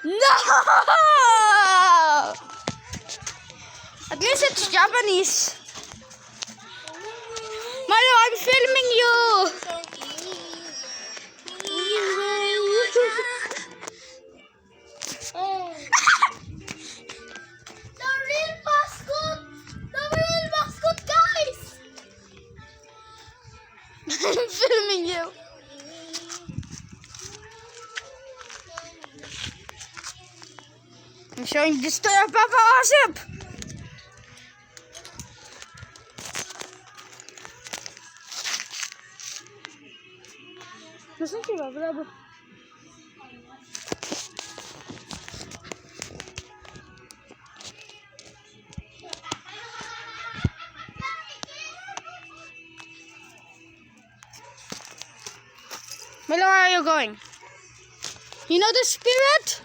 No! At least it's Japanese. Mario, I'm filming you. The real mascot, guys. I'm filming you. I'm showing this to your Papa Asip. Nasaan si Baba Labo? Milo, where are you going? You know the spirit?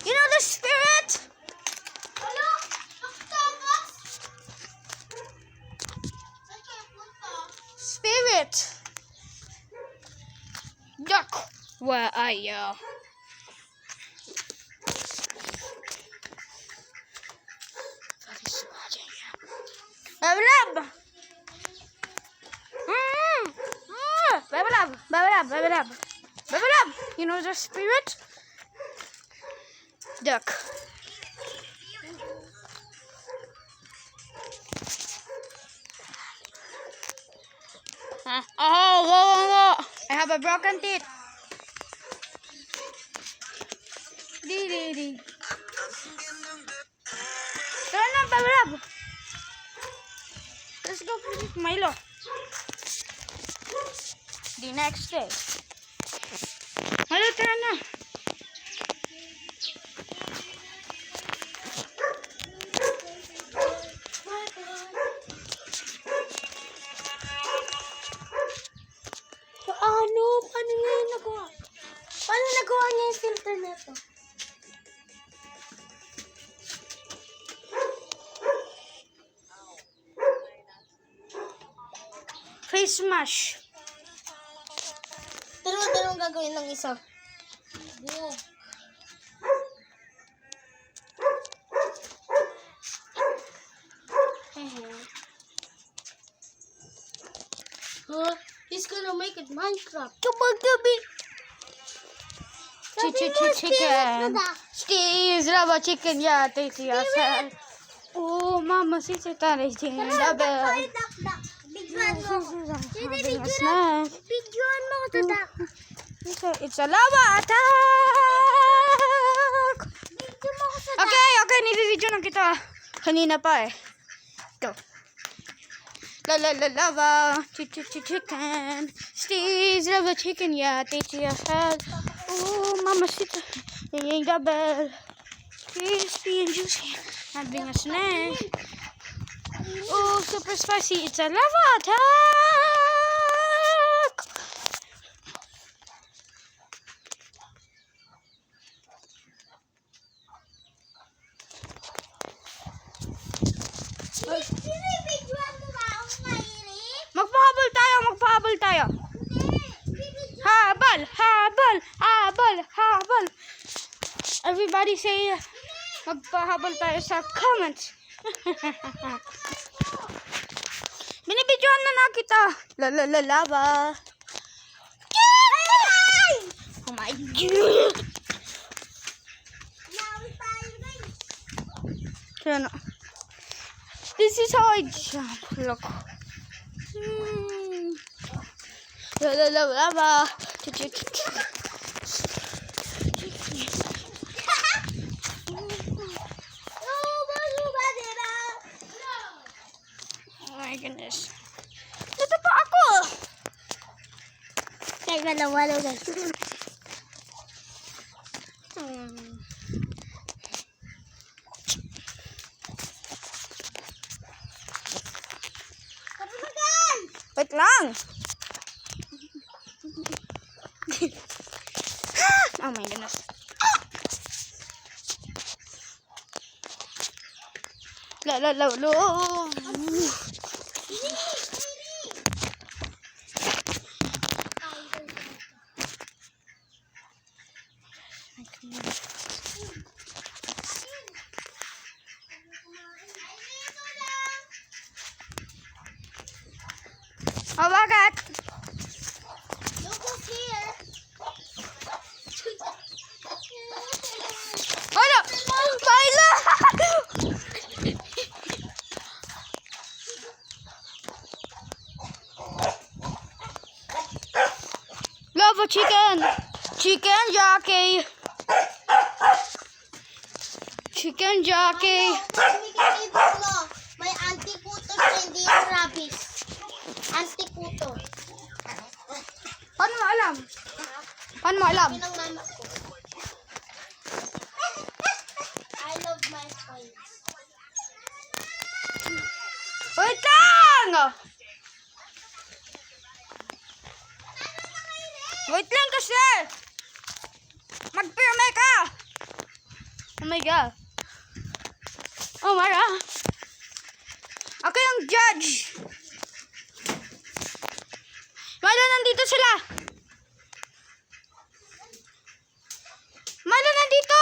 You know the spirit? Hello? Nakatakas? Saan kayo punta? Spirit. Duck, where are you? Babalab! Babalab! Babalab! Babalab! Babalab! You know the spirit? Duck. Oh, whoa. I have a broken teeth. Di. Turn on, Babalab. Let's go visit Milo. The next day. Milo, turn na. Paano niya yung nagawa? Paano nagawa niya yung filter na ito? Face mash. Pero gagawin ng isa. Wow. He's gonna make it Minecraft. Gabi. Chicken. Steve's rubber chicken. Yeah, tasty yourself. Oh, Mama, since it's ringing the bell. Having a snack. Videoan mo ito, Dak. It's a lava attack. Video mo ko sa Dak. Okay, nibibidyo na kita. Kanina pa eh. Go. Lava. Chicken. Steve's rubber chicken. Yeah, tasty yourself. Oh, Mama, since it's ringing the bell. Crispy and juicy. Having a snack. Oh, super spicy. It's a lava attack. Binibidyoan mo ba ako mahilig? Magpahabol tayo. Habal. Everybody say, magpahabol tayo sa comments. Binibidyoan na kita. Lava. Oh my God. Kaya na. This is how I jump. Look. Lava. Oh my goodness. Ito pa ako. Teka lang, wala na. Wait lang. Oh my goodness. Lo. Oh, bakit? Look who's here. Ano? Paila! Love a chicken. Chicken jockey. Chicken jockey. May anti-puto siya, hindi yung rabbit. Anti-puto. Paano mo alam? Paano mo alam? Yun ang mama ko. I love my toys. Wait lang! Wait lang kasi! Magpirme ka! Oh my God. Oh my God. Ako yung judge. Milo, nandito sila. Milo, nandito.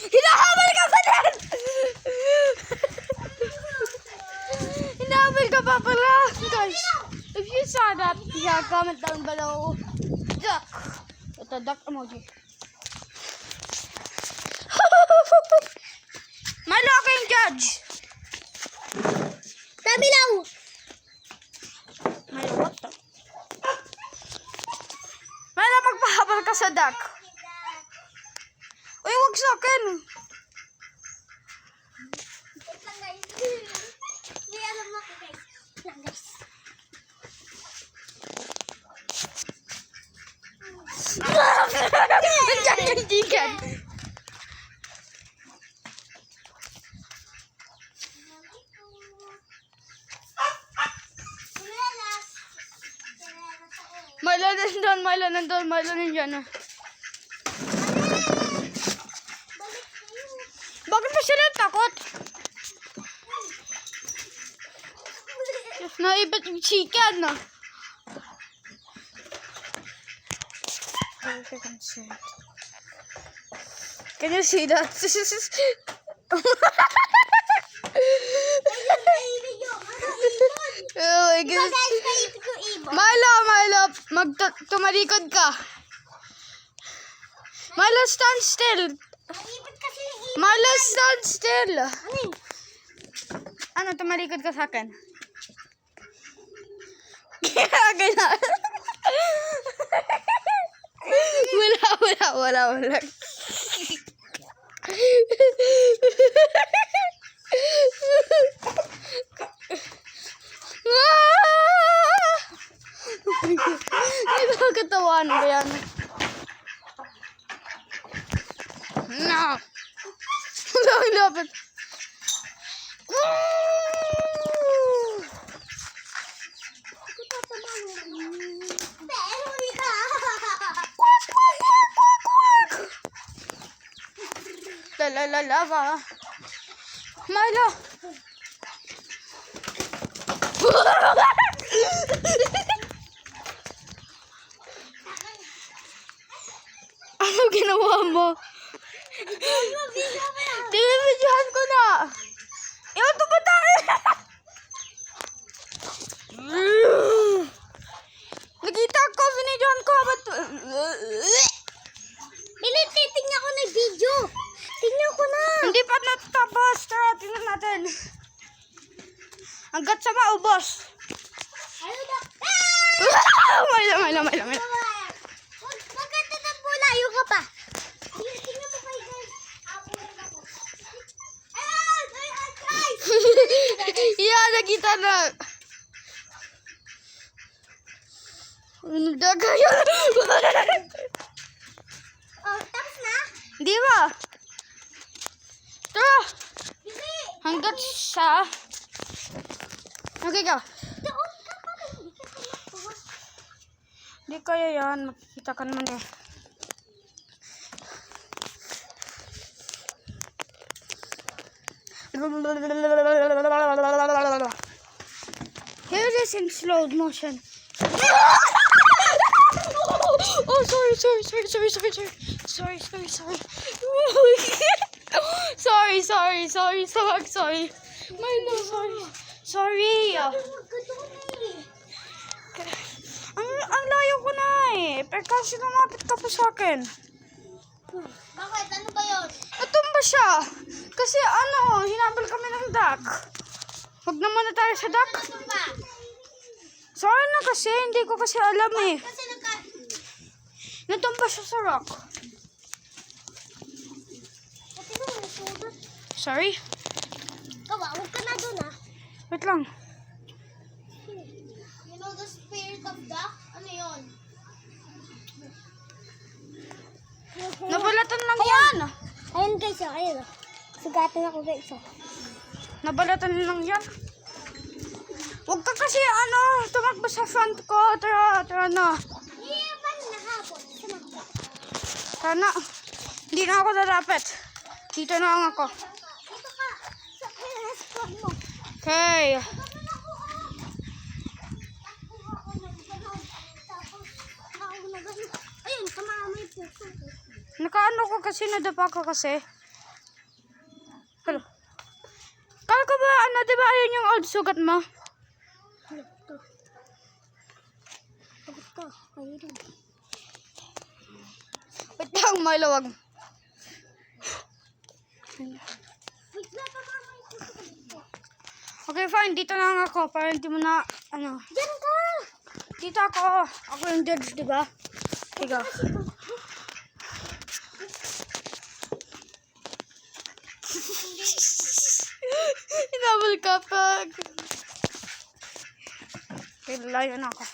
Hinahabol ka pa din! Hinahabol ka pa pala. Guys, if you saw that, yeah, comment down below. Duck. Ito, duck emoji. Milo, ako yung judge. Tabilaw! Milo, what the? Milo, magpahabol ka sa duck. Uy, wag sa akin. Wait lang guys. May alam mo ako guys. Wait lang guys. Nandiyan yung chicken. Sinelas. Sinelas ako. Milo, nandun, Milo, nandun, Milo, nandyan na. Balik kayo. Bakit pa sila takot? Naibit yung chicken, no? Can you see that? Oh my Diba God. guys, naipit ko ibon? Milo, Milo, tumalikod ka. Milo, stand still. Naipit kasi yung ibon. Milo, stand still. Ano yun? Ano, tumalikod ka sa akin? Ganyan. Wala. Ito katawan ba yan? No. Lapit. Pero huli ka. Lava. Milo. Ano ginawa mo? Tinibidyohan ko na. Iwan to ba tayo? Nakita ko, binidyohan ko. Ba't... Bilit, titingnan ko na video. Tingnan ko na. Hindi pa natapos. Tara, tingnan natin. Hanggat sa maubos. Ano ba? Milo. Huwag ka tatampo, layo ka pa. Tingnan mo kayo guys. Ako lang ako. Ayan, guys. Yeah, nakita na. Ano daga yun? Oh, tapos na? Di ba? Tara, Bili. hanggat sa... Okay ka. Doon ka pa. Hindi ka tumakbo. Di kaya yan. Makikita ka naman eh. Here it is in slow motion. Oh, sorry. Sorry. My no, sorry. Ang layo ko na eh. Pero kasi lumapit ka pa sa akin. Bakit? Ano ba yun? Natumba siya. Kasi hinabol kami ng duck. Huwag naman na tayo sa duck. Ano ba? Sorry na kasi, hindi ko kasi alam eh. Kasi Natumba siya sa rock. Pati mo, nasudot. Sorry? Kawa, huwag ka na dun ah. Wait lang. You know the spirit of duck? Ano yun? Nabalatan lang yan. Ayun guys, ayun. Sugatan ako guys. Nabalatan lang yan. Huwag ka kasi tumakbo sa front ko. Tara na. Iyan nahapon. Tara na. Hindi na ako darapit. Dito na lang ako. Ito ka. Sa restaurant mo. Okay. Ayun, kamama yung puso ko. Nakaano ko kasi, nadapa ko kasi. Hello. Kala ko ba, diba ayun yung old sugat mo? Wait lang, Milo, wag. Okay, fine. Dito na lang ako para hindi mo na, Diyan ka! Dito ako. Ako yung judge, diba? Ikaw. Inabal ka pag. Okay, layo na ako.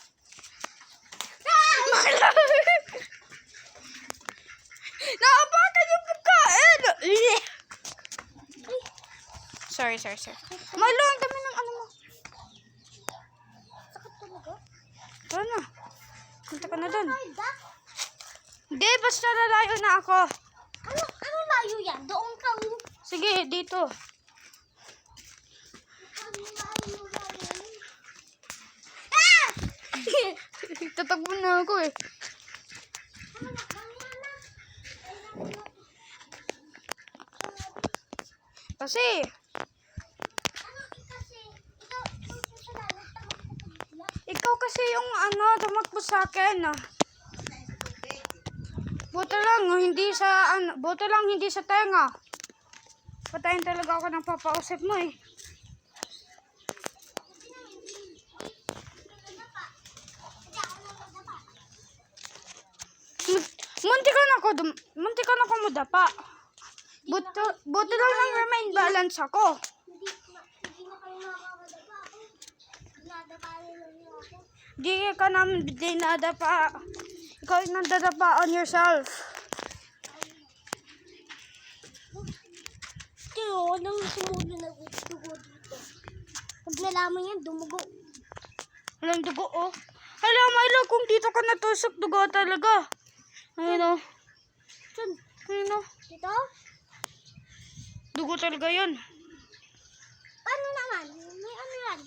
Naapakan yung pagkain! Sorry. Milo, ang dami ng mo. Sakit talaga? Tara na. Punta ka na dun. Ay, duck? Hindi, basta lalayo na ako. Ano layo yan? Doon ka. Sige, dito. Ah! Tatakbo na ako eh. Kasi, ikaw kasi yung tumakbo sa akin. Buto lang hindi sa tenga. Patayin talaga ako ng papausap mo eh. Munti ka na ako madapa. Buto lang ng remain balance ako. Hindi na kayo makakadapa ako. Nadapa lang ako. Di ka namin dinadapa. Ikaw yung nandadapa on yourself. Kaya walang sumulo na dugo dito. Pag nalaman yan, dumugo. Walang dugo oh. Hala, Milo, kung dito ka natusok, dugo talaga. Ayun oh. Saan? Ayun oh. Dito? Dugo talaga yun. Paano naman? May ano yan?